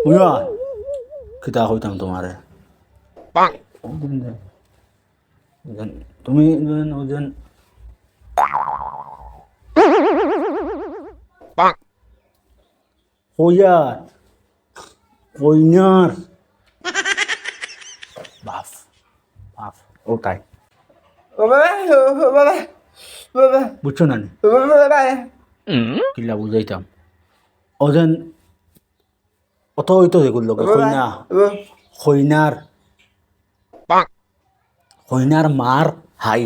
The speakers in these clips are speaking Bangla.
বুঝা কিতা কইতাম তোমারে তুমি ওজন কইয়া কইনার বাপ বাপ ওটাই বুঝছো না নি? কিলা বুঝাইতাম ওজন অত হইতো যেগুলো কইনা কইনার কইনার মার হাই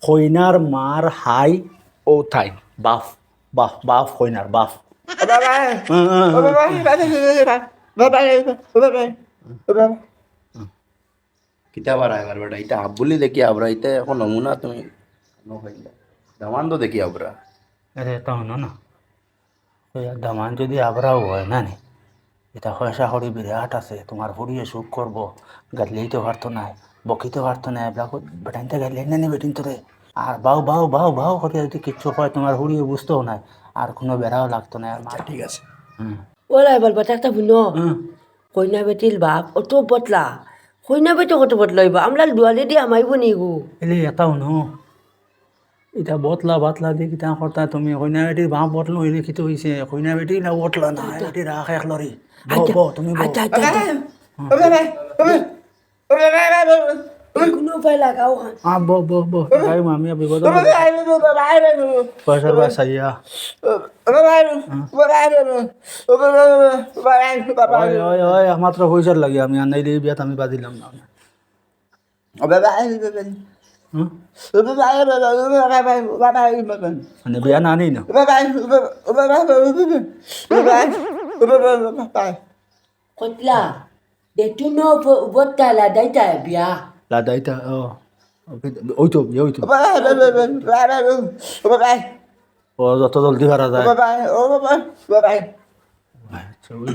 কইনার মার হাই ও থাই বাপ বাপ বাপ কইনার বাপ কিতা বাড়ায় আমার বেটা এটা আব্বুলি দেখি আবরা এটা এখন নমুনা তুমি দামান তো দেখি আবরা আরে তা হনো না দামান যদি আবরাও হয় না নি এটা পয়সা করি বিরাট আছে তোমার ফুরিয়ে সুখ করবো গাড়লেই তো পারতো না বকিতে পারতো না এবার বেটাইনতে গাড়লেই না নি বেটিন তোরে আর বাউ বাউ বাউ বাউ করে যদি কিচ্ছু হয় তোমার ফুরিয়ে বুঝতেও নাই আর কোনো বেড়াও লাগতো না আর ঠিক আছে ওলাই বলবা একটা বুনো হুম কইনা বেটির বাপ অত বতলা কইনা বেটি কত বতলাইব আমরা দুয়ারে দিয়ে আমাইব নিগু এলে এটাও ন এটা বতলা বাতলা দিয়ে কিতা করতা তুমি কইনা বেটির বাপ বতলো হইলে কিতো হইছে কইনা বেটি না বতলা না বেটি রাখ এক লরি তুমি বউ। আচ্ছা আচ্ছা কোনো উপায় লাগাও বো গাই মামি বিপদ পয়সার বাস আইয়া ওই মাত্র পয়সার লাগে আমি আনাই দিয়ে বিয়াত আমি বাদিলাম না মানে বিয়া না আনি না কতলা দেটু নো বত্তা লাদাইতা বিয়া লাদাইতা ওই তো বিয়ে ওই তো ও যত জলদি হারা যায় আচ্ছা, ওই।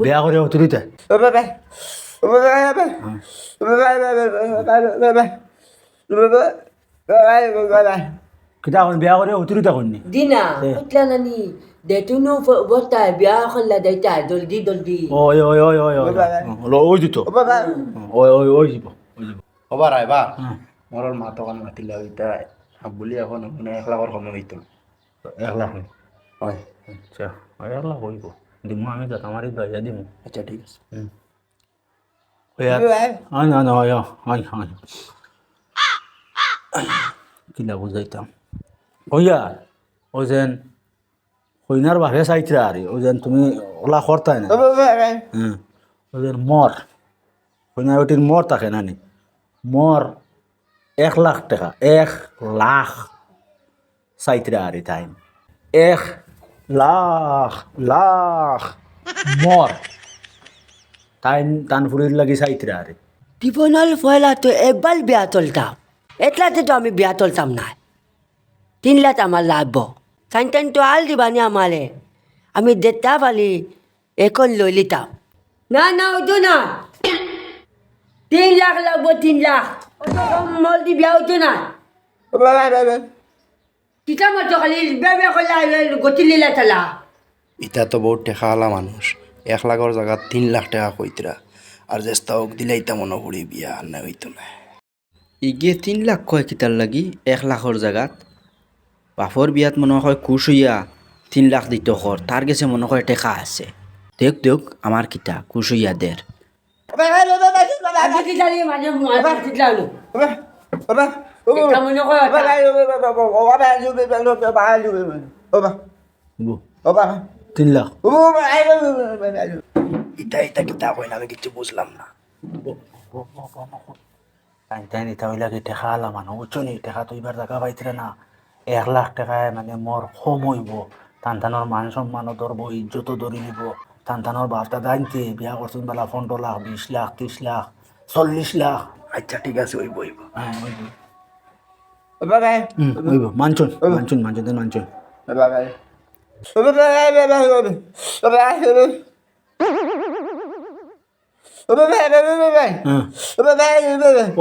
বিয়া করে অতিরিতে কিতা এখন বিয়া করে অতিরিতে করনি দিনা কতলা নানি দেটু নো বত্তা বিয়া এখন লাদাইতা জলদি জলদি ওই ওই ওই ওই ওই ওই দিত ওই ওই ওই যাব ওই যাব হবার আইবা হ্যাঁ মোর মা তখন মাতিলা ওইটা আব্বুলি এখন মানে 1 লাখর কমে হইতো 1 লাখ হয় আচ্ছা 1 লাখ হইব দিমু আমি যাত আমারই বাইয়া দিমু আচ্ছা ঠিক আছে আয় না না আয় আয় আয় কিলা বুঝাইতাম কইয়া ও যেন কইনার বাপে চাইছিলা আর ও যেন তুমি ওলা করতাই না হ্যাঁ ও যেন মর কইনার বেটির মর থাকে নানি মর 1 লাখ টাকা 1 লাখ চাইছিলা আর তাই 1 লাখ লাখ মর তাই তানপুরির লাগি চাইছিলা আর জীবনের পয়লা তো একবার বিয়া তুলতাম এতলাতে তো আমি বিয়া তুলতাম না 3 লাখ আমার লাগব টাইন টাইন তো আল দিবানি আমারে আমি দেতা পালি এখন লই লিতাম না না ওইতো না 3 লাখ লাগবো 3 লাখ অত কম মল দি বিয়া হইতো না কিতা মতো খালি বেবে কইলা গতি লিলা তালা ইটা তো বহুত টেকাওয়ালা মানুষ 1 লাখর জায়গা 3 লাখ টাকা কইতরা আর চেষ্টা হোক দিলে ইটা মনে করি বিয়া আর না হইতো না ইগে 3 লাখ কয় কিতার লাগি 1 লাখর জাগাত বাপর বিয়াত মনে হয় খুশ হইয়া 3 লাখ দিত খর তার কাছে মনে হয় টেকা আছে দেখ দেখ আমার কিতা খুশ হইয়া দের আজকে কি চালিয়ে মাঝে মাঝে চিতলালো এটা মনে কয় বো 3 লাখ ইটা ইটা কিতা কই না আমি কিছু বুঝলাম না টাইম টাইম এটা হইলা কি টেকা আলা মানুষ বুঝছো নি টেকা তো এবার জায়গা পাইছিলে না 1 লাখ টাকায় মানে মোর কম হইব টানটানোর মান সম্মানও ধরবো ইজ্জতও ধরে নিব টানটানোর বাপটা দাইনতে বিয়া করছেন বেলা 15 লাখ 20 লাখ 30 লাখ 40 লাখ আচ্ছা ঠিক আছে ওইব ওইব হ্যাঁ ওইব মানছুন মানছুন মানছুন দেন মানছুন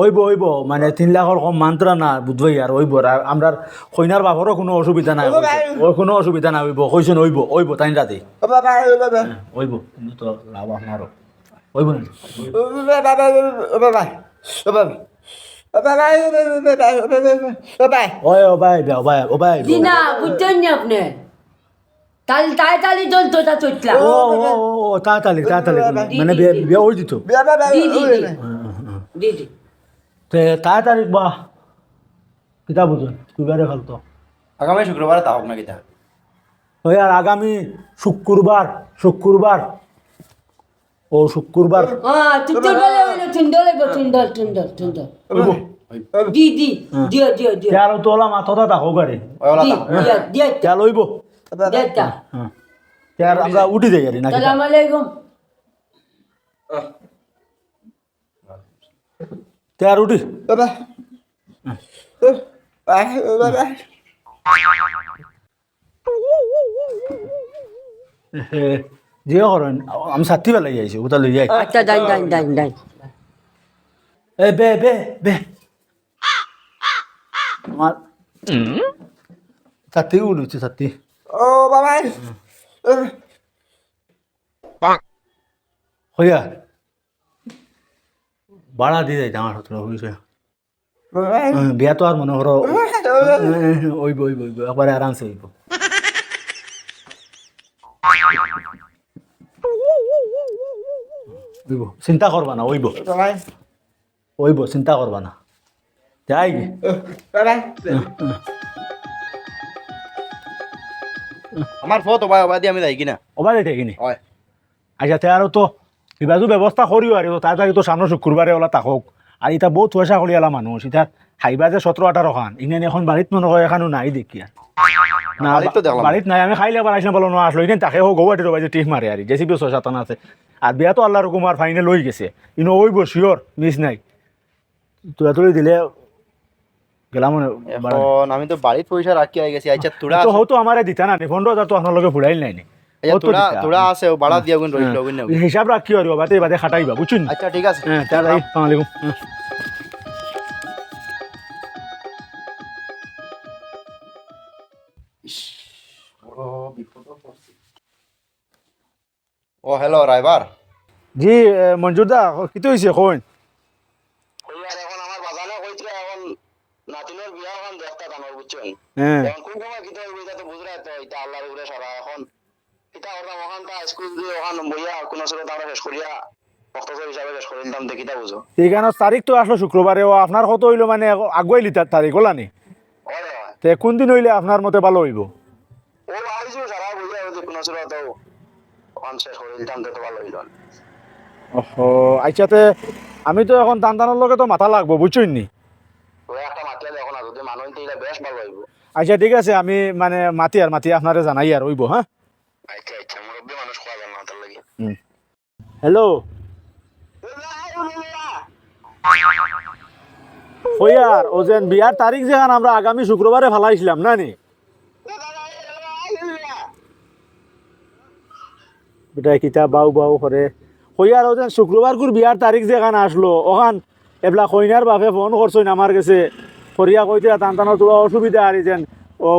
ওইব মানে 3 লাখর কম মান্ত্রা না বুঝবই আর ওইব আর আমরা কইনার বাপরও কোনো অসুবিধা নাই ওই কোনো অসুবিধা নাই কইছেন ওইব তাই রাতে ওইব কিন্তু তো লাভ আপনারও ওইব না ও ভাই জি না বুঝছেন নি আপনি তালি দল তোটা চটলা ও তাড়াতাড়ি মানে বিয়া হয়ে দিত দিদি তে তাড়াতাড়ি বাহ কিতা বুঝুন কুবারে ফালতো আগামী শুক্রবারে তাহক না কিতা ওই আর আগামী শুক্রবার হ্যাঁ তুন্দর বলে হইলো তুন্দর দিদি দিও তেল তোলা মাথা থাকো গাড়ি দিয়া তেল হইব দেতা তেল আমরা উঠি যাই গাড়ি নাকি আসসালামু আলাইকুম তেল উঠি জিও করেন আমি সাথী বেলাই আইছি ওটা লই যাই আচ্ছা দাই এ বে আমার সাথী উঠছি সাথী হইয়া ভাড়া দিয়ে যাইতে আমার সত্য হয়েছে বিয়া তো আর মনে করো ওইব একবারে আরামসে হইব চিন্তা করবা না ওইব চিন্তা করবা না যাই গে আমার ফত অবাই দিয়ে আমি যাই কিনা ওবা যাই থাকিনি হয় আচ্ছা তে আরো তো কিবাজু ব্যবস্থা করিও আর তাড়াতাড়ি তো সামনে শুক্রবারে ওলা তাকক আর এটা বহুত পয়সা করি এলা মানুষ এটা খাইবা যে 17-18 খান ইনে এখন বাড়িত মনে হয় এখানো নাই দেখি আর না বাড়িত তো দেখলাম। বাড়িত নাই আমি খাইলে আবার আসলাম বলো না আসলো ইনে তাকে হোক গৌহাটি রবাই যে টিফ মারে আর জেসিবি 6-7 আছে আর বিয়া তো আল্লাহর হুকুম আর ফাইনাল হয়ে গেছে ইনো ওইব শিওর মিস নাই তুই দিলে গেলাম এখন আমি তো বাড়িত পয়সা রাখি আই গেছি আচ্ছা তোরা তো হয়তো আমারে দিতা না 15,000 তো আপনার লগে ফুড়াইল নাই নি তোরা আছে বাড়া দিয়া গুণ রইল গুণ হিসাব রাখি আর বাদে বাদে খাটাইবা বুঝছেন আচ্ছা ঠিক আছে হ্যাঁ তাহলে আসসালামু আলাইকুম ও হ্যালো রাইবার জি মঞ্জুরদা কিতো হইছে কোন এখন আমার বাজারে কইছে এখন নাতিনের বিয়া এখন দেখতা জানার বুঝছেন হ্যাঁ এখন কোন সময় কিতা হইবে এটা তো বুঝরা তো এটা আল্লাহর উপরে সারা এখন কিতা করতাম ওখান তা স্কুল দিয়ে ওখান বইয়া কোন সুরত আমরা শেষ করিয়া বক্তব্য হিসাবে শেষ করে দিতাম দেখিতা বুঝো ঠিকানা তারিখ তো আসলো শুক্রবারে ও আপনার কত হইলো মানে আগুয়াইলি তার তারিখ হলানি হয় হয় তে কোন দিন হইলে আপনার মতে ভালো হইব ও আইছো সারা বইয়া ওই কোন সুরত ওখান শেষ করে দিতাম তো ভালো হইল ওহো আচ্ছাতে আমি তো এখন দান লগে তো মাথা লাগবো বুঝছেন নি ওই একটা মাতলে দেখো না যদি মানুষ দিলে বেশ ভালো হইব আচ্ছা ঠিক আছে আমি মানে মাতি আপনারে জানাই আর হইব হ্যাঁ আচ্ছা আচ্ছা মুরব্বী মানুষ খোয়া যাবে না তার লাগি হ্যালো হইয়ার ও যেন বিয়ার তারিখ যেখান আমরা আগামী শুক্রবারে ফালাইছিলাম না নি বেটা কিতা বাউ করে হইয়ার ও যেন শুক্রবার কুর বিয়ার তারিখ যেখান আসলো ওখান এবলা কইনার বাপে ফোন করছেন আমার কাছে করিয়া কইতে টানটানোর তোলা অসুবিধা আর যেন ও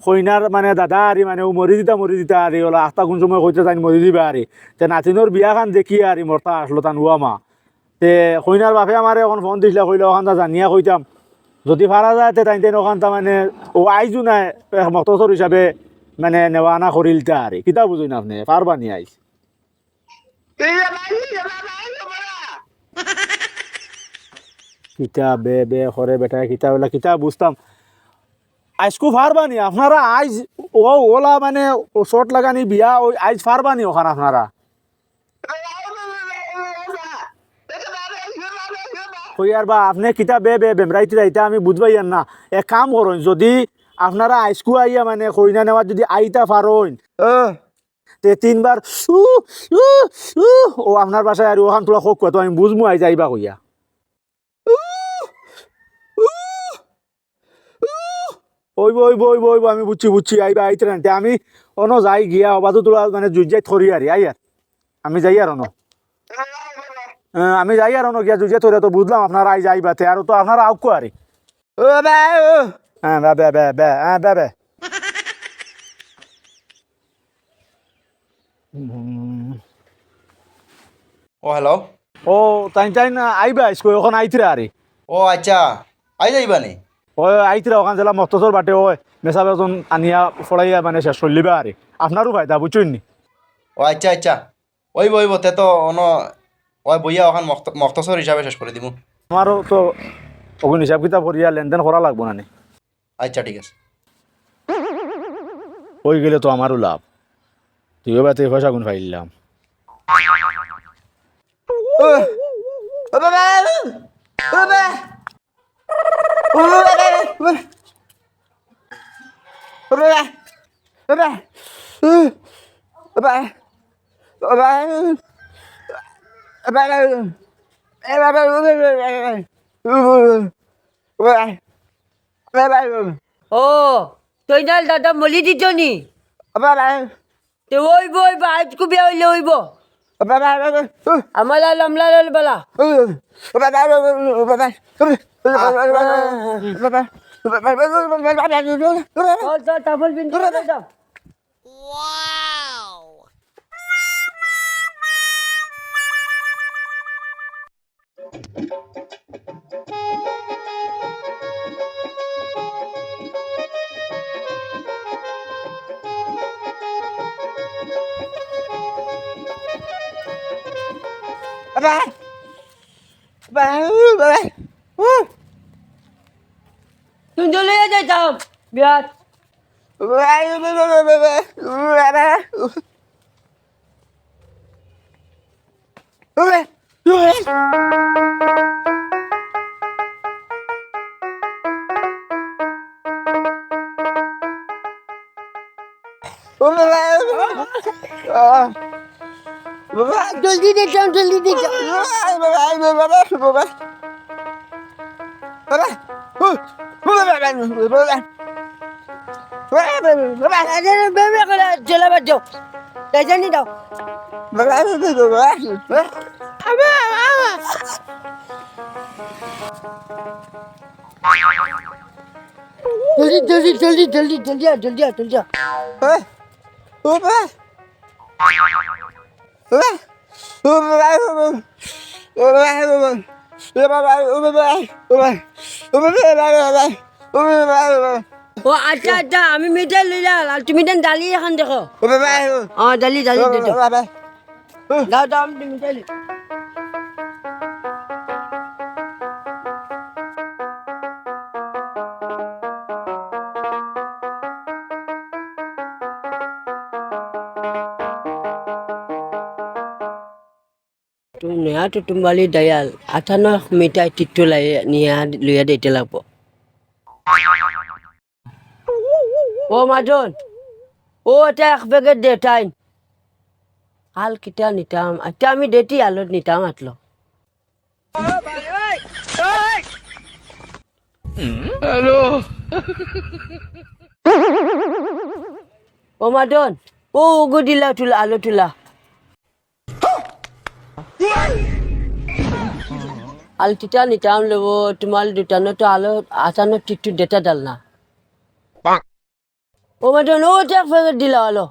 কইনার মানে দাদা আরি মানে ও মরি দিতা আরি ওলা আস্তা কোন সময় কইতে তাই মরি দিবা আরি তে নাতিনোর বিয়া খান দেখি আরি মরতা আসলো তান হুয়া মা তে কইনার বাপে আমার এখন ফোন দিছিলে কইলে ওখান তা জানিয়া কইতাম যদি ফারা যায় তে তাই ওখান তা মানে ও আইজু নাই মতসর হিসাবে মানে নেওয়া আনা করিলতা আরি কিতা বুঝুন আপনি পারবা নি আইস কিতা বে করে বেটা কিতা বলা কিতা বুঝতাম আজকু ফারবানি আপনারা আইজ ওলা মানে শর্ট লাগানি বিয়া ওই আইজ ফারবানি ওখানে আপনারা কইয়ার বা আপনি কিতা বেমরাইতে যাইতে আমি বুঝবাই না এক কাম করুন যদি আপনারা আইসকু আইয়া মানে কইনা নেওয়ার যদি আইতা ফারইন তে 3 বার ও আপনার বাসায় আর ওখান তোলা হোক তো আমি বুঝমু আই যাইবা কইয়া ওইব আমি বুঝছি আইবা আইতে না আমি অন যাই গিয়া অবাধ তোলা মানে জুই যাই থরি আরি আই আর আমি যাই আর অন আমি যাই আর গিয়া জুজে তোরে তো বুঝলাম আপনারা আই যাইবাতে আর তো আপনারা আউকো আরে ও বে ও হ্যাঁ বে বে বে বে হ্যাঁ বে বে ও হ্যালো ও তাই না আইবা স্কুল এখন আইতিরা আরে ও আচ্ছা আই যাইবা নি ওই আইতিরা ওখান জেলা মক্তসর বাটে ওই মেসা বেতন আনিয়া ফড়াইয়া মানে শেষ চলিবা আরে আপনারও ফায়দা বুঝছেন নি ও আচ্ছা আচ্ছা ওইব তে তো অন ওই বইয়া ওখান মক্তসর হিসাবে শেষ করে দিব আমারও তো ওগুন হিসাব কিতাব করিয়া লেনদেন করা লাগবো না নি আচ্ছা ঠিক আছে ওই গেলে তো আমারও লাভ তুইও বাতে পয়সা গুণ ফাইলাম ও বাবা ও বাবা ও বাবা ও বাবা বাবা বাবা ও তুই না দাদা মলি দিত নি তে ওইব আজকু বিয়া হইলে হইব আমার লমলা লল বলা চল তাফল বিন দাও তুই চলে যাইতাম বিয়াত জলদি দেখতাম চলে বাদ যাও তাই জানি দাও জলদি ও আচ্ছা আচ্ছা আমি মিঠাই লইলাম আর তুমি দেন ডালি এখন দেখো ডালি দাও আমি মিঠাই লই নয়া টুটুম্বালি দয়াল আঠানো মিঠাই টিটু নিয়া লইয়া দিতে লাগব ও মাজন ও এটা এক পেকেট দে টাইম হাল কিটা নিতাম আচ্ছা আমি দেতি আলত নিতাম আতলো ও মাজন ও উগু দিলা তুলা আলো তুলা আলটিটা নিতাম লেব তোমার দুটানো তো আলো আচানো টিটু ডেটা ডাল না ও মাজন ও এক পেকেট দিলা আলো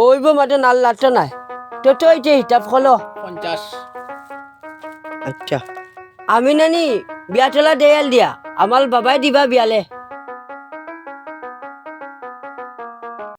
ওইব মাজন আল্লাহটা নাই তো তো এই যে হিসাব খলো 50 আচ্ছা আমি নানি বিয়া তোলা দেয়াল দিয়া আমার বাবাই দিবা বিয়ালে